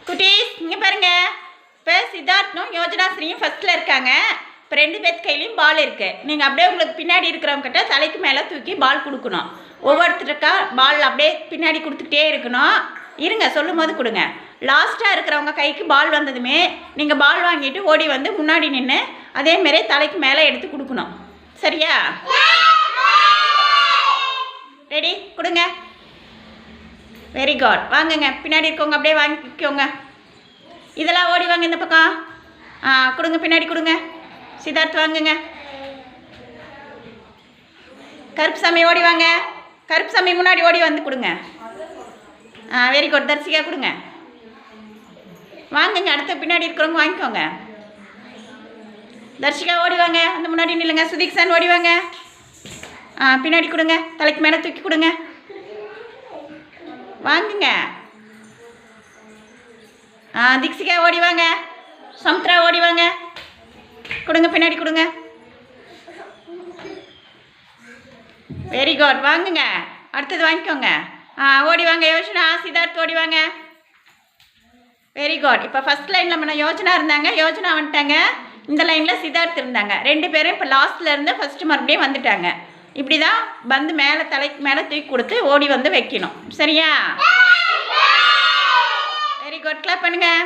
குட்டீஸ் இங்கே பாருங்க. இப்போ சித்தார்த்தும் யோஜனாஸ்ரீயும் ஃபஸ்ட்டில் இருக்காங்க. இப்போ 2 பேர்த்து கையிலையும் பால் இருக்குது. நீங்கள் அப்படியே உங்களுக்கு பின்னாடி இருக்கிறவங்ககிட்ட தலைக்கு மேலே தூக்கி பால் கொடுக்கணும். ஒவ்வொருத்தருக்கா பால் அப்படியே பின்னாடி கொடுத்துக்கிட்டே இருக்கணும். இருங்க சொல்லும் போது கொடுங்க. லாஸ்ட்டாக இருக்கிறவங்க கைக்கு பால் வந்ததுமே நீங்கள் பால் வாங்கிட்டு ஓடி வந்து முன்னாடி நின்று அதேமாரி தலைக்கு மேலே எடுத்து கொடுக்கணும். சரியா? ரெடி? கொடுங்க. Very good. வாங்குங்க. பின்னாடி இருக்கவங்க அப்படியே வாங்கிக்கோங்க. இதெல்லாம் ஓடி வாங்க இந்த பக்கம். கொடுங்க, பின்னாடி கொடுங்க. சித்தார்த் வாங்குங்க. கருப்பு சாமி ஓடி வாங்க. கருப்பு சாமி முன்னாடி ஓடி வந்து கொடுங்க. Very good. தர்சிகா கொடுங்க. வாங்குங்க. அடுத்த பின்னாடி இருக்கிறவங்க வாங்கிக்கோங்க. தர்ஷிகா ஓடி வாங்க. அந்த முன்னாடி நில்லுங்க. சுதீக்ஷான் ஓடி வாங்க. பின்னாடி கொடுங்க. தலைக்கு மேலே தூக்கி கொடுங்க. வாங்குங்க. தீக்ஷிகா ஓடி வாங்க. சமுத்ரா ஓடி வாங்க. கொடுங்க, பின்னாடி கொடுங்க. Very good. வாங்குங்க. அடுத்தது வாங்கிக்கோங்க. ஓடி வாங்க. யோஜனா, சித்தார்த் ஓடி வாங்க. Very good. இப்போ ஃபஸ்ட் லைனில் நம்ம யோஜனா இருந்தாங்க. யோஜனா வந்துட்டாங்க. இந்த லைனில் சித்தார்த் இருந்தாங்க. 2 பேரும் இப்போ லாஸ்ட்டில் இருந்து ஃபஸ்ட்டு மறுபடியும் வந்துட்டாங்க. இப்படி தான் வந்து மேலே தலைக்கு மேலே தூக்கி கொடுத்து ஓடி வந்து வைக்கணும். சரியா? Very good. கிளாப் பண்ணுங்கள்.